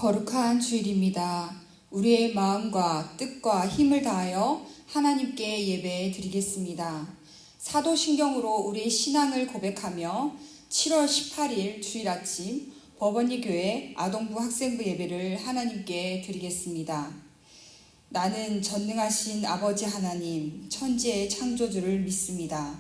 거룩한 주일입니다. 우리의 마음과 뜻과 힘을 다하여 하나님께 예배 드리겠습니다. 사도신경으로 우리의 신앙을 고백하며 7월 18일 주일 아침 법원리 교회 아동부 학생부 예배를 하나님께 드리겠습니다. 나는 전능하신 아버지 하나님, 천지의 창조주를 믿습니다.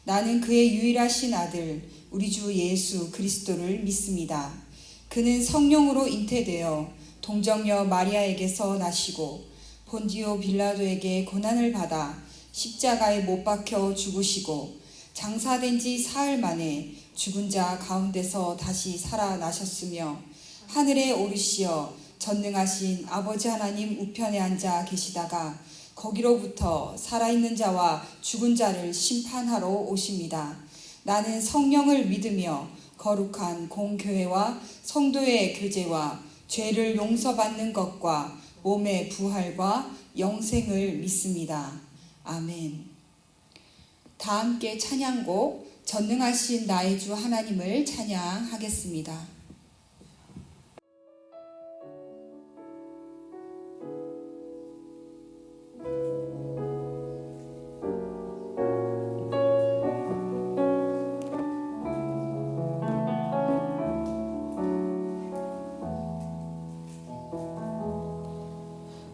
나는 그의 유일하신 아들, 우리 주 예수 그리스도를 믿습니다. 그는 성령으로 잉태되어 동정녀 마리아에게서 나시고 본디오 빌라도에게 고난을 받아 십자가에 못 박혀 죽으시고 장사된 지 사흘 만에 죽은 자 가운데서 다시 살아나셨으며 하늘에 오르시어 전능하신 아버지 하나님 우편에 앉아 계시다가 거기로부터 살아있는 자와 죽은 자를 심판하러 오십니다. 나는 성령을 믿으며 거룩한 공교회와 성도의 교제와 죄를 용서받는 것과 몸의 부활과 영생을 믿습니다. 아멘. 다 함께 찬양곡 전능하신 나의 주 하나님을 찬양하겠습니다.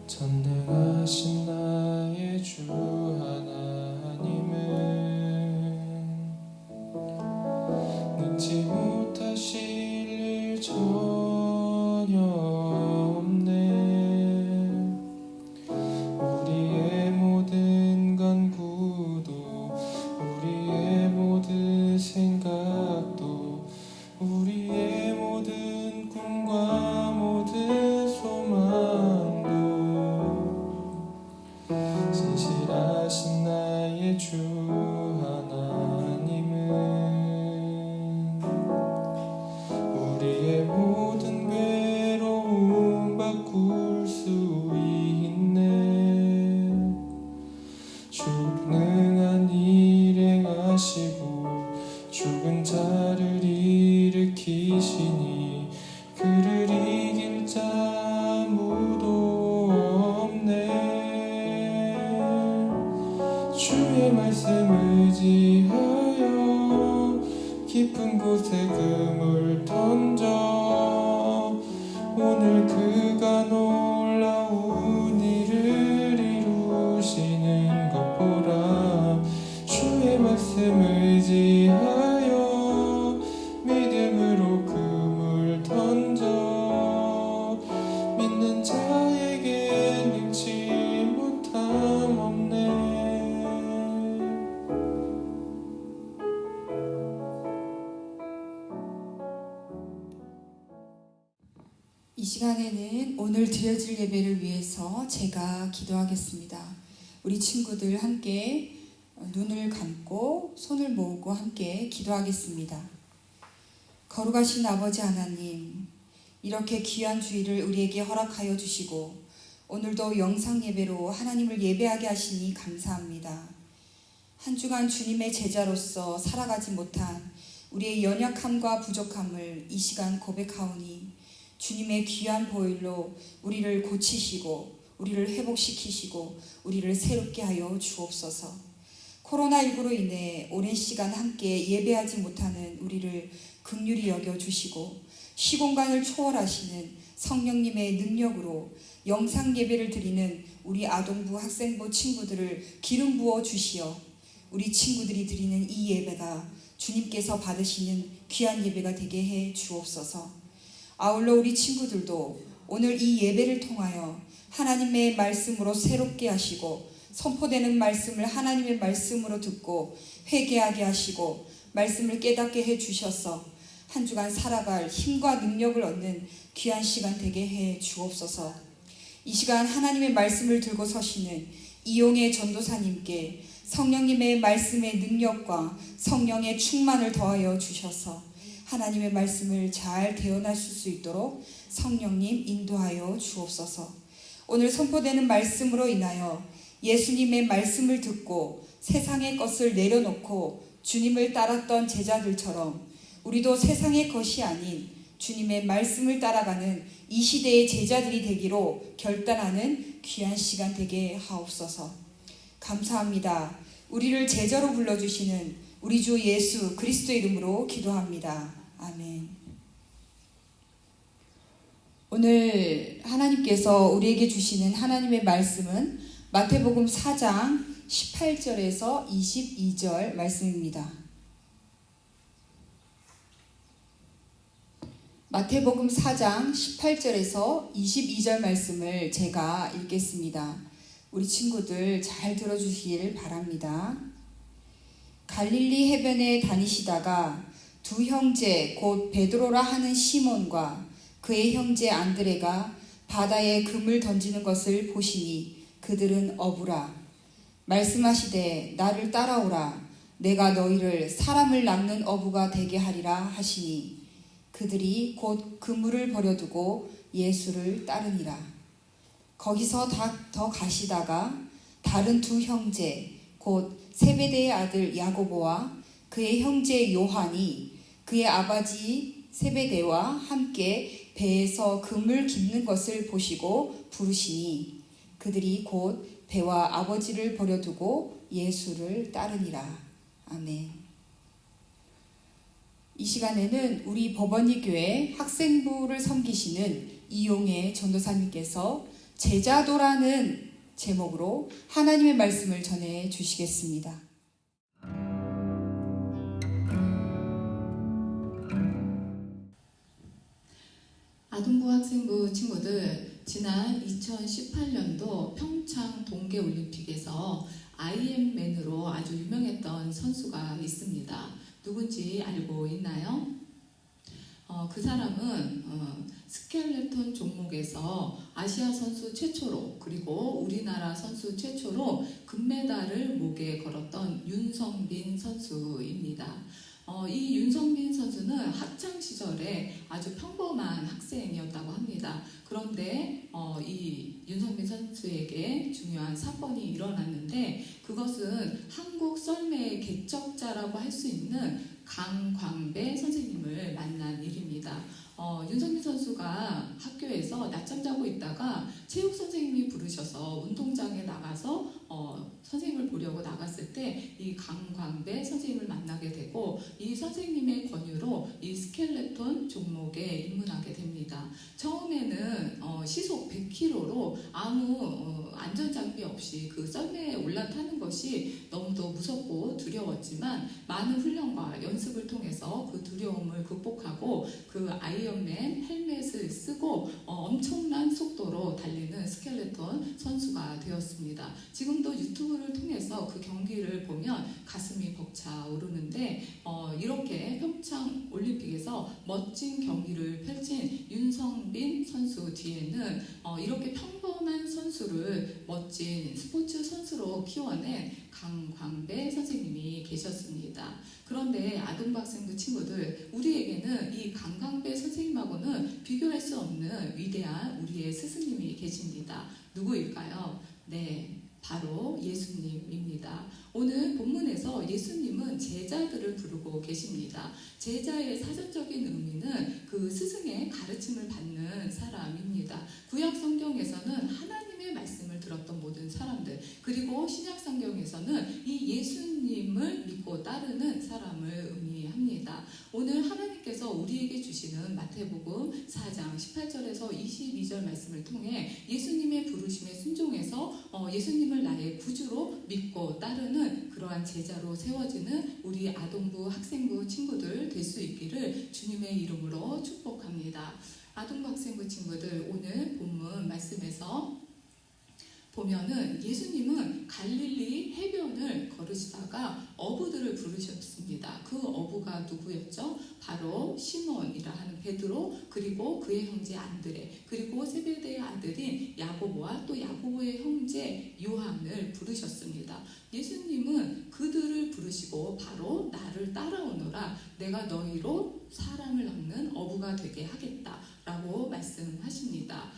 전능하신 나의 주 하나님은 능치 못하실 일 전혀 없네. 우리의 모든 간구도 우리의 모든 생각도 우리의 모든 꿈과 모든 소망 신실하신 나의 주 하나님은 우리의 모든 괴로움 바꿀 수 있네. 전능한 일 행하시고 죽은 자를 일으키시니 그를 이길 자 아무도 없네. 주의 말씀 의지하여 깊은 곳에 금을 던져 오늘 그가 놀라운 일을 이루시는 것 보라. 주의 말씀 의지하여 믿음으로 금을 던져 믿는 자에게 능치 못함 없네. 이 시간에는 오늘 드려질 예배를 위해서 제가 기도하겠습니다. 우리 친구들 함께 눈을 감고 손을 모으고 함께 기도하겠습니다. 거룩하신 아버지 하나님, 이렇게 귀한 주일을 우리에게 허락하여 주시고 오늘도 영상 예배로 하나님을 예배하게 하시니 감사합니다. 한 주간 주님의 제자로서 살아가지 못한 우리의 연약함과 부족함을 이 시간 고백하오니 주님의 귀한 보혈로 우리를 고치시고 우리를 회복시키시고 우리를 새롭게 하여 주옵소서. 코로나19로 인해 오랜 시간 함께 예배하지 못하는 우리를 긍휼히 여겨주시고 시공간을 초월하시는 성령님의 능력으로 영상 예배를 드리는 우리 아동부 학생부 친구들을 기름 부어 주시어 우리 친구들이 드리는 이 예배가 주님께서 받으시는 귀한 예배가 되게 해 주옵소서. 아울러 우리 친구들도 오늘 이 예배를 통하여 하나님의 말씀으로 새롭게 하시고 선포되는 말씀을 하나님의 말씀으로 듣고 회개하게 하시고 말씀을 깨닫게 해 주셔서 한 주간 살아갈 힘과 능력을 얻는 귀한 시간 되게 해 주옵소서. 이 시간 하나님의 말씀을 들고 서시는 이용의 전도사님께 성령님의 말씀의 능력과 성령의 충만을 더하여 주셔서 하나님의 말씀을 잘 대언하실 수 있도록 성령님 인도하여 주옵소서. 오늘 선포되는 말씀으로 인하여 예수님의 말씀을 듣고 세상의 것을 내려놓고 주님을 따랐던 제자들처럼 우리도 세상의 것이 아닌 주님의 말씀을 따라가는 이 시대의 제자들이 되기로 결단하는 귀한 시간 되게 하옵소서. 감사합니다. 우리를 제자로 불러주시는 우리 주 예수 그리스도의 이름으로 기도합니다. 아멘. 오늘 하나님께서 우리에게 주시는 하나님의 말씀은 마태복음 4장 18절에서 22절 말씀입니다. 마태복음 4장 18절에서 22절 말씀을 제가 읽겠습니다. 우리 친구들 잘 들어주시길 바랍니다. 갈릴리 해변에 다니시다가 두 형제 곧 베드로라 하는 시몬과 그의 형제 안드레가 바다에 금을 던지는 것을 보시니 그들은 어부라. 말씀하시되 나를 따라오라. 내가 너희를 사람을 낚는 어부가 되게 하리라 하시니 그들이 곧 그물을 버려두고 예수를 따르니라. 거기서 더 가시다가 다른 두 형제 곧 세베대의 아들 야고보와 그의 형제 요한이 그의 아버지 세베대와 함께 배에서 금을 깁는 것을 보시고 부르시니 그들이 곧 배와 아버지를 버려두고 예수를 따르니라. 아멘. 이 시간에는 우리 법원리 교회 학생부를 섬기시는 이용혜 전도사님께서 제자도라는 제목으로 하나님의 말씀을 전해 주시겠습니다. 아동부 학생부 친구들, 지난 2018년도 평창 동계올림픽에서 아이언맨으로 아주 유명했던 선수가 있습니다. 누군지 알고 있나요? 그 사람은 스켈레톤 종목에서 아시아 선수 최초로 그리고 우리나라 선수 최초로 금메달을 목에 걸었던 윤성빈 선수입니다. 이 윤성빈 선수는 학창 시절에 아주 평범한 학생이었다고 합니다. 그런데 이 윤성빈 선수에게 중요한 사건이 일어났는데 그것은 한국 썰매의 개척자라고 할 수 있는 강광배 선생님을 만난 일입니다. 윤성빈 선수가 학교에서 낮잠 자고 있다가 체육 선생님이 부르셔서 운동장에 나가서 선생님을 보려고 나갔을 때 이 강광배 선생님을 만나게 되고 이 선생님의 권유로 이 스켈레톤 종목에 입문하게 됩니다. 처음에는 시속 100km로 아무 안전장비 없이 그 썰매에 올라타는 것이 너무도 무섭고 두려웠지만 많은 훈련과 연습을 통해서 그 두려움을 극복하고 그 아이언맨 헬멧을 쓰고 엄청난 속도로 달리는 스켈레톤 선수가 되었습니다. 지금도 유튜브를 통해서 그 경기를 보면 가슴이 벅차오르는데 이렇게 평창 올림픽에서 멋진 경기를 펼친 윤성빈 선수 뒤에는 이렇게 평범한 선수를 멋진 스포츠 선수로 키워낸 강광배 선생님이 계셨습니다. 그런데 아동부 학생부 친구들, 우리에게는 이 강광배 선생님하고는 비교할 수 없는 위대한 우리의 스승님이 계십니다. 누구일까요? 네, 바로 예수님입니다. 오늘 본문에서 예수님은 제자들을 부르고 계십니다. 제자의 사전적인 의미는 그 스승의 가르침을 받는 사람입니다. 구약 성경에서는 하나님의 말씀을 들었던 모든 사람들, 그리고 신약 성경에서는 이 예수님을 믿고 따르는 사람을 의미합니다. 오늘 하나님께서 우리에게 주시는 마태복음 4장 18절에서 22절 말씀을 통해 예수님의 부르심에 순종해서 예수님을 나의 구주로 믿고 따르는 그러한 제자로 세워지는 우리 아동부 학생부 친구들 될 수 있기를 주님의 이름으로 축복합니다. 아동부 학생부 친구들, 오늘 본문 말씀에서 보면은 예수님은 갈릴리 해변을 걸으시다가 어부들을 부르셨습니다. 그 어부가 누구였죠? 바로 시몬이라 하는 베드로, 그리고 그의 형제 안드레, 그리고 세베대의 아들인 야고보와 또 야고보의 형제 요한을 부르셨습니다. 예수님은 그들을 부르시고 바로 나를 따라오너라, 내가 너희로 사람을 낚는 어부가 되게 하겠다라고 말씀하십니다.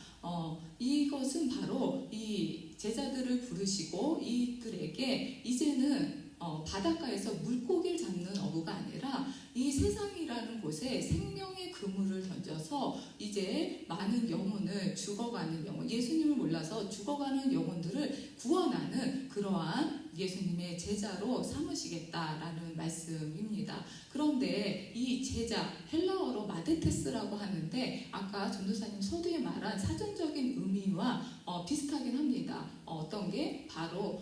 이것은 바로 이 제자들을 부르시고 이들에게 이제는 바닷가에서 물고기를 잡는 어부가 아니라 이 세상이라는 곳에 생명의 그물을 던져서 이제 많은 영혼을, 죽어가는 영혼, 예수님을 몰라서 죽어가는 영혼들을 구원하는 그러한 예수님의 제자로 삼으시겠다라는 말씀입니다. 그런데 이 제자, 헬라어로 마데테스라고 하는데 아까 전도사님 서두에 말한 사전적인 의미와 비슷하긴 합니다. 어떤 게 바로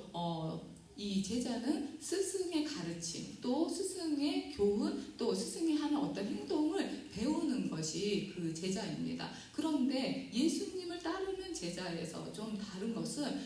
이 제자는 스승의 가르침, 또 스승의 교훈, 또 스승이 하는 어떤 행동을 배우는 것이 그 제자입니다. 그런데 예수님을 따르는 제자에서 좀 다른 것은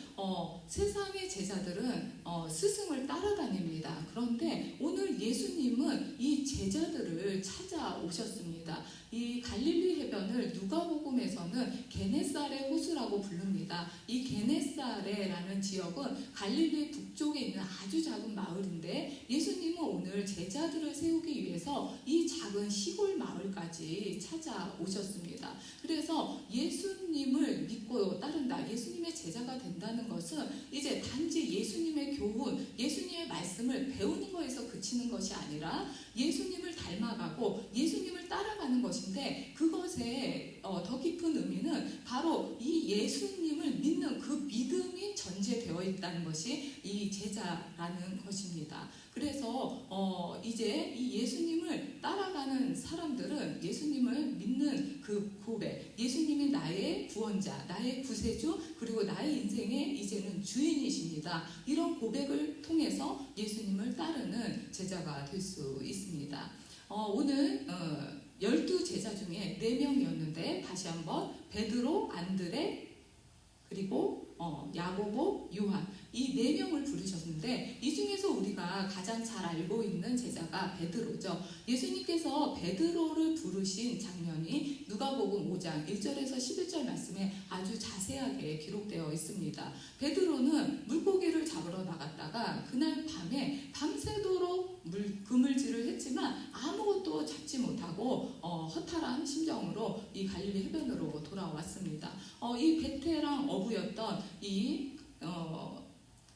세상의 제자들은 스승을 따라다닙니다. 그런데 오늘 예수님은 이 제자들을 찾아오셨습니다. 이 갈릴리 해변을 누가복음에서는 게네사렛 호수라고 부릅니다. 이 게네사렛이라는 지역은 갈릴리 북쪽에 있는 아주 작은 마을인데 예수님은 오늘 제자들을 세우기 위해서 이 작은 시골 마을까지 찾아오셨습니다. 그래서 예수님을 믿고 따른다, 예수님의 제자가 된다는 것은 이제 단지 예수님의 교훈, 예수님의 말씀을 배우는 것에서 그치는 것이 아니라 예수님을 닮아가고 예수님을 따라가는 것인데, 그것의 더 깊은 의미는 바로 이 예수님을 믿는 그 믿음이 전제되어 있다는 것이 이 제자라는 것입니다. 그래서 이제 이 예수님을 따라가는 사람들은 예수님을 믿는 그 고백, 예수님이 나의 구원자, 나의 구세주, 그리고 나의 인생의 이제는 주인이십니다. 이런 고백을 통해서 예수님을 따르는 제자가 될 수 있습니다. 오늘 12제자 중에 4명이었는데 다시 한번 베드로, 안드레, 그리고 야고보, 요한, 이 4명을 부르셨는데 이 중에서 우리가 가장 잘 알고 있는 제자가 베드로죠. 예수님께서 베드로를 부르신 장면이 누가복음 5장 1절에서 11절 말씀에 아주 자세하게 기록되어 있습니다. 베드로는 물고기를 잡으러 나갔다가 그날 밤에 밤새도록 그물질을 했지만 아무것도 잡지 못하고 허탈한 심정으로 이 갈릴리 해변으로 돌아왔습니다. 이 베테랑 어부였던 이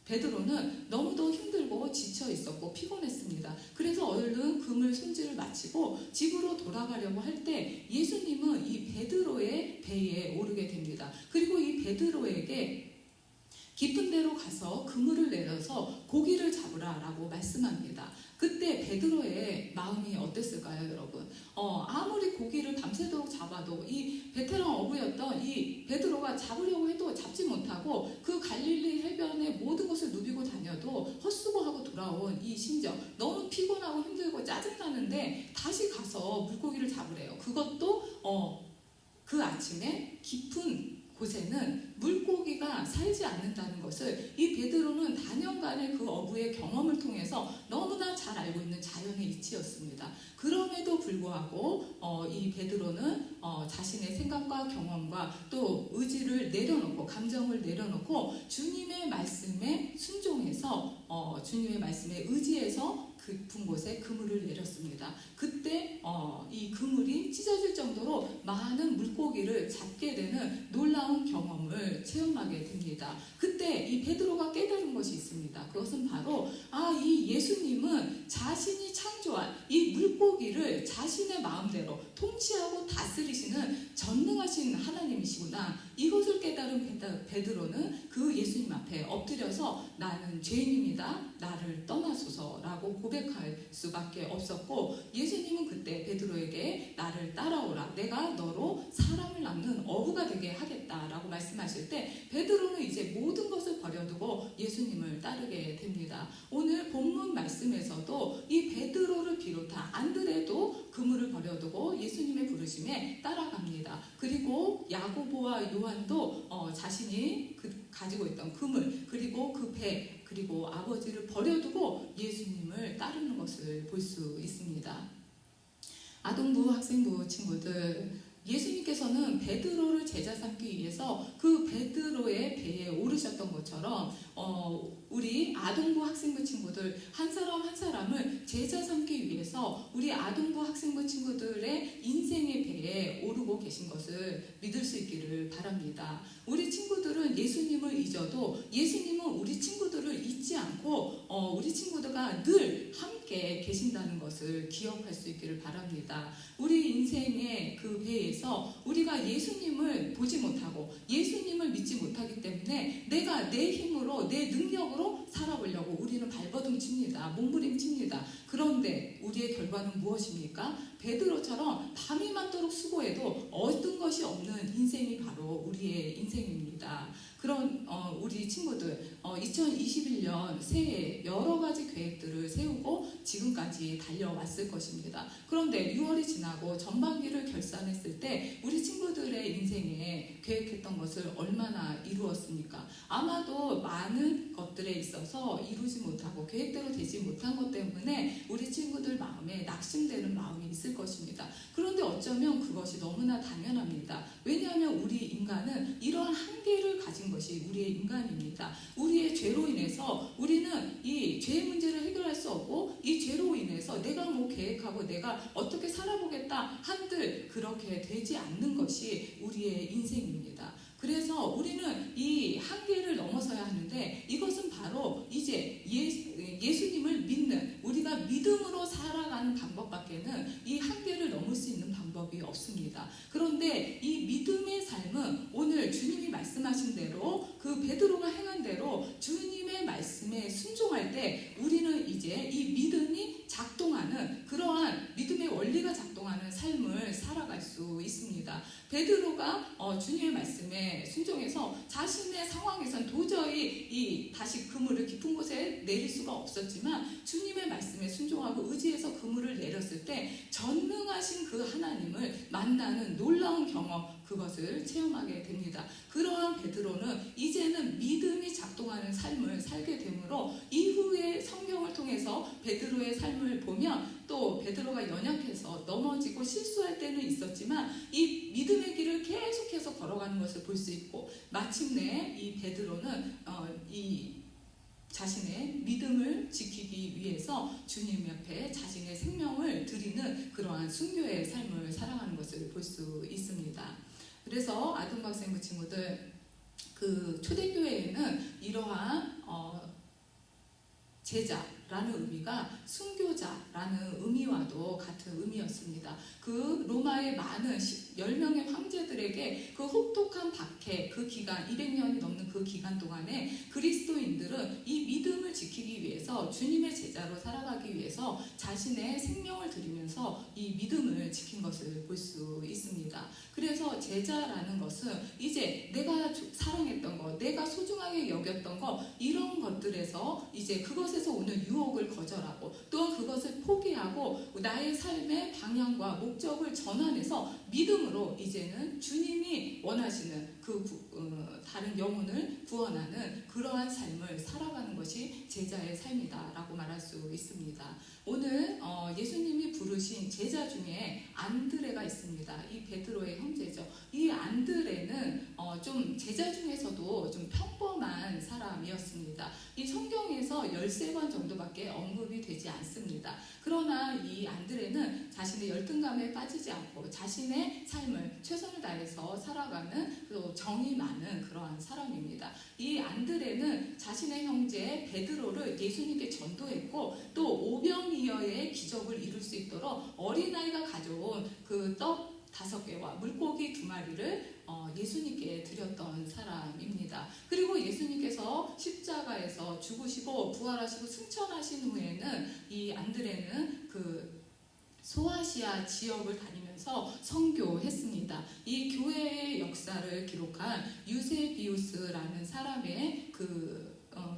베드로는 너무도 힘들고 지쳐 있었고 피곤했습니다. 그래서 얼른 그물 손질을 마치고 집으로 돌아가려고 할 때 예수님은 이 베드로의 배에 오르게 됩니다. 그리고 이 베드로에게 깊은 데로 가서 그물을 내려서 고기를 잡으라라고 말씀합니다. 그때 베드로의 마음이 어땠을까요, 여러분? 아무리 고기를 밤새도록 잡아도 이 베테랑 어부였던 이 베드로가 잡으려고 해도 잡지 못하고 그 갈릴리 해변의 모든 것을 누비고 다녀도 헛수고하고 돌아온 이 심정, 너무 피곤하고 힘들고 짜증나는데 다시 가서 물고기를 잡으래요. 그것도 그 아침에 깊은 곳에는 물고기가 살지 않는다는 것을 이 베드로는 단연간의 그 어부의 경험을 통해서 너무나 잘 알고 있는 자연의 이치였습니다. 그럼에도 불구하고 이 베드로는 자신의 생각과 경험과 또 의지를 내려놓고, 감정을 내려놓고 주님의 말씀에 순종해서 주님의 말씀에 의지해서 깊은 곳에 그물을 내렸습니다. 그때 이 그물이 찢어질 정도로 많은 물고기를 잡게 되는 놀라운 경험을 체험하게 됩니다. 그때 이 베드로가 깨달은 것이 있습니다. 그것은 바로 이 예수님은 자신이 창조한 이 물고기를 자신의 마음대로 통치하고 다스리시는 전능하신 하나님이시구나. 이것을 깨달은 베드로는 그 예수님 앞에 엎드려서 나는 죄인입니다. 나를 떠나소서라고 고백할 수밖에 없었고, 예수님은 그때 베드로에게 나를 따라오라, 내가 너로 사람을 낳는 어부가 되게 하겠다라고 말씀하실 때 베드로는 이제 모든 것을 버려두고 예수님을 따르게 됩니다. 오늘 본문 말씀에서도 이 베드로를 비롯한 안드레도 그물을 버려두고 예수님의 부르심에 따라갑니다. 그리고 야고보와 요한도 자신이 가지고 있던 그물, 그리고 그 배, 그리고 아버지를 버려두고 예수님을 따르는 것을 볼 수 있습니다. 아동부, 학생부 친구들, 예수님께서는 베드로를 제자 삼기 위해서 그 베드로의 배에 오르셨던 것처럼 우리 아동부, 학생부 친구들 한 사람 한 사람을 제자 삼기 위해서 우리 아동부, 학생부 친구들의 인생의 배에 오르고 계신 것을 믿을 수 있기를 바랍니다. 우리 친구들은 예수님을 잊어도 예수님은 우리 친구들을 잊지 않고 우리 친구들과 늘 함께 계신다는 것을 기억할 수 있기를 바랍니다. 우리 인생의 그 배에서 우리가 예수님을 보지 못하고 예수님을 믿지 못하기 때문에 내가 내 힘으로 내 능력으로 살아보려고 우리는 발버둥 칩니다. 몸부림칩니다. 그런데 우리의 결과는 무엇입니까? 베드로처럼 밤이 많도록 수고해도 얻은 것이 없는 인생이 바로 우리의 인생입니다. 그런 우리 친구들 2021년 새해 여러 가지 계획들을 세우고 지금까지 달려왔을 것입니다. 그런데 6월이 지나고 전반기를 결산했을 때 우리 친구들의 인생에 계획했던 것을 얼마나 이루었습니까? 아마도 많은 것들에 있어서 이루지 못하고 계획대로 되지 못한 것 때문에 우리 친구들 마음에 낙심되는 마음이 있을 것입니다. 그런데 어쩌면 그것이 너무나 당연합니다. 왜냐하면 우리 인간은 이러한 한계를 가진 것이 우리의 인간입니다. 우리의 죄로 인해서 우리는 이 죄의 문제를 해결할 수 없고 이 죄로 인해서 내가 뭐 계획하고 내가 어떻게 살아보겠다 한들 그렇게 되지 않는 것이 우리의 인생입니다. 그래서 우리는 이 한계를 넘어서야 하는데 이것은 바로 이제 예수님을 믿는 우리가 믿음으로 살아가는 방법밖에는 이 한계를 넘을 수 있는 방법이 없습니다. 그런데 이 믿음의 삶은 오늘 주님이 말씀하신 대로 그 베드로가 행한 대로 주님의 말씀에 순종할 때 우리는 이제 이 믿음이 작동하는 그러한 믿음의 원리가 작동하는 삶을 살아갈 수 있습니다. 베드로가 주님의 말씀에 순종해서 자신의 상황에선 도저히 다시 그물을 깊은 곳에 내릴 수가 없었지만 주님의 말씀에 순종하고 의지해서 그물을 내렸을 때 전능하신 그 하나님을 만나는 놀라운 경험 그것을 체험하게 됩니다. 그러한 베드로는 이제는 믿음이 작동하는 삶을 살게 되므로 이후에 성경을 통해서 베드로의 삶을 보면 또 베드로가 연약해서 넘어지고 실수할 때는 있었지만 이 믿음의 길을 계속해서 걸어가는 것을 볼 수 있고 마침내 이 베드로는 이 자신의 믿음을 지키기 위해서 주님 옆에 자신의 생명을 드리는 그러한 순교의 삶을 살아가는 것을 볼 수 있습니다. 그래서 아동학생부 친구들 그 초대교회에는 이러한 제자라는 의미가 순교자라는 의미와도 같은 의미였습니다. 그 로마의 많은 10명의 황제들에게 그 혹독한 박해 그 기간 200년이 넘는 그 기간 동안에 그리스도인들은 이 믿음을 지키기 위해서 주님의 제자로 살아가기 위해서 자신의 생명을 드리면서 이 믿음을 지킨 것을 볼 수 있습니다. 그래서 제자라는 것은 이제 내가 사랑했던 것, 내가 소중하게 여겼던 것 이런 것들에서 이제 그것에서 오는 유혹을 거절하고 또한 그것을 포기하고 나의 삶의 방향과 목적을 전환해서 믿음으로 이제는 주님이 원하시는 그 다른 영혼을 구원하는 그러한 삶을 살아가는 것이 제자의 삶이다라고 말할 수 있습니다. 오늘 예수님이 부르신 제자 중에 안드레가 있습니다. 이 베드로의 형제죠. 이 안드레는 좀 제자 중에서도 좀 평범한 사람이었습니다. 이 성경에서 13번 정도밖에 언급이 되지 않습니다. 그러나 이 안드레는 자신의 열등감에 빠지지 않고 자신의 삶을 최선을 다해서 살아가는 또 정이 많은 그러한 사람입니다. 이 안드레는 자신의 형제 베드로를 예수님께 전도했고 또 오병이어의 기적을 이룰 수 있도록 어린아이가 가져온 그 떡 5개와 물고기 2마리를 예수님께 드렸던 사람입니다. 그리고 예수님께서 십자가에서 죽으시고 부활하시고 승천하신 후에는 이 안드레는 그 소아시아 지역을 다니면서 선교했습니다. 이 교회의 역사를 기록한 유세비우스라는 사람의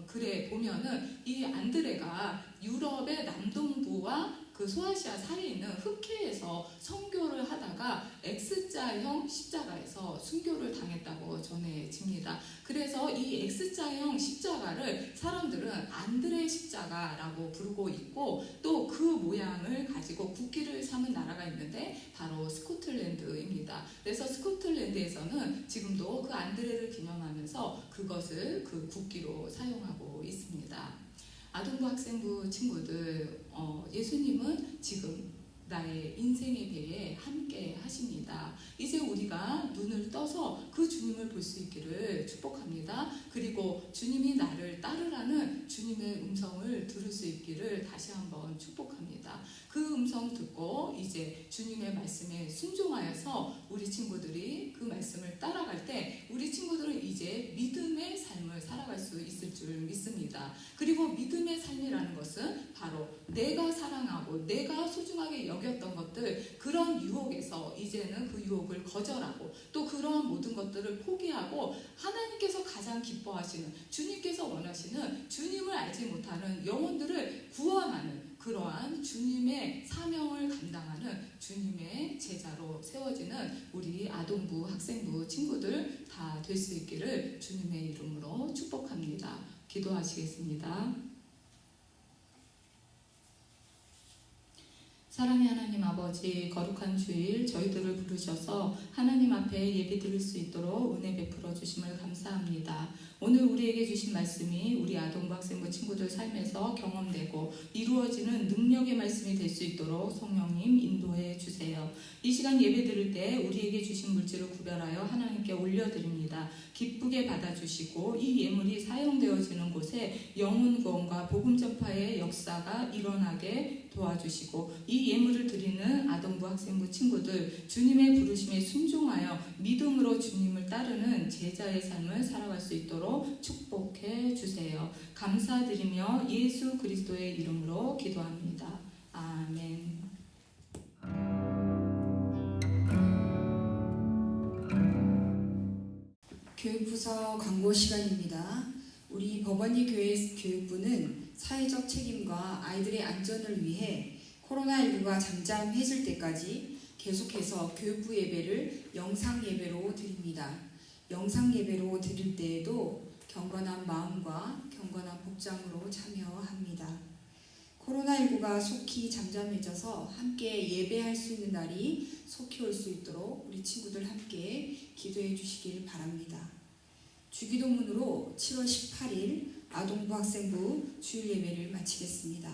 글에 보면은 이 안드레가 유럽의 남동부와 그 소아시아 사이에 있는 흑해에서 선교를 하다가 X자형 십자가에서 순교를 당했다고 전해집니다. 그래서 이 X자형 십자가를 사람들은 안드레 십자가라고 부르고 있고 또 그 모양을 가지고 국기를 삼은 나라가 있는데 바로 스코틀랜드입니다. 그래서 스코틀랜드에서는 지금도 그 안드레를 기념하면서 그것을 그 국기로 사용하고 있습니다. 아동부 학생부 친구들, 예수님은 지금 나의 인생의 배에 함께 하십니다. 이제 우리가 눈을 떠서 그 주님을 볼 수 있기를 축복합니다. 그리고 주님이 나를 따르라는 주님의 음성을 음성을 들을 수 있기를 다시 한번 축복합니다. 그 음성 듣고 이제 주님의 말씀에 순종하여서 우리 친구들이 그 말씀을 따라갈 때 우리 친구들은 이제 믿음의 삶을 살아갈 수 있을 줄 믿습니다. 그리고 믿음의 삶이라는 것은 바로 내가 사랑하고 내가 소중하게 여겼던 것들, 그런 유혹에서 이제는 그 유혹을 거절하고 또 그러한 모든 것들을 포기하고 하나님께서 가장 기뻐하시는, 주님께서 원하시는, 주님을 알지 못하는 영혼들을 구원하는 그러한 주님의 사명을 감당하는 주님의 제자로 세워지는 우리 아동부, 학생부 친구들 다 될 수 있기를 주님의 이름으로 축복합니다. 기도하시겠습니다. 사랑의 하나님 아버지, 거룩한 주일 저희들을 부르셔서 하나님 앞에 예배 드릴 수 있도록 은혜 베풀어 주심을 감사합니다. 오늘 우리에게 주신 말씀이 우리 아동부 학생부 친구들 삶에서 경험되고 이루어지는 능력의 말씀이 될 수 있도록 성령님 인도해 주세요. 이 시간 예배 드릴 때 우리에게 주신 물질을 구별하여 하나님께 올려드립니다. 기쁘게 받아주시고 이 예물이 사용되어지는 곳에 영혼 구원과 복음 전파의 역사가 일어나게 도와주시고 이 예물을 드리는 아동부 학생부 친구들 주님의 부르심에 순종하여 믿음으로 주님을 따르는 제자의 삶을 살아갈 수 있도록 축복해 주세요. 감사드리며 예수 그리스도의 이름으로 기도합니다. 아멘. 교육부서 광고 시간입니다. 우리 법원리 교회 교육부는 사회적 책임과 아이들의 안전을 위해 코로나19가 잠잠해질 때까지 계속해서 교육부 예배를 영상 예배로 드립니다. 영상 예배로 드릴 때에도 경건한 마음과 경건한 복장으로 참여합니다. 코로나19가 속히 잠잠해져서 함께 예배할 수 있는 날이 속히 올 수 있도록 우리 친구들 함께 기도해 주시길 바랍니다. 주기도문으로 7월 18일 아동부 학생부 주일 예배를 마치겠습니다.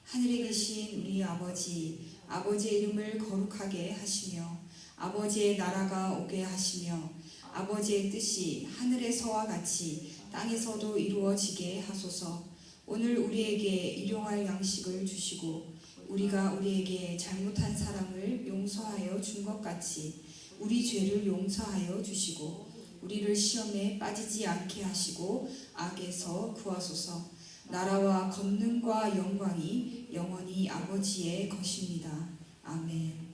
하늘에 계신 우리 아버지, 아버지의 이름을 거룩하게 하시며 아버지의 나라가 오게 하시며 아버지의 뜻이 하늘에서와 같이 땅에서도 이루어지게 하소서. 오늘 우리에게 일용할 양식을 주시고 우리가 우리에게 잘못한 사람을 용서하여 준 것 같이 우리 죄를 용서하여 주시고 우리를 시험에 빠지지 않게 하시고 악에서 구하소서. 나라와 권능과 영광이 영원히 아버지의 것입니다. 아멘.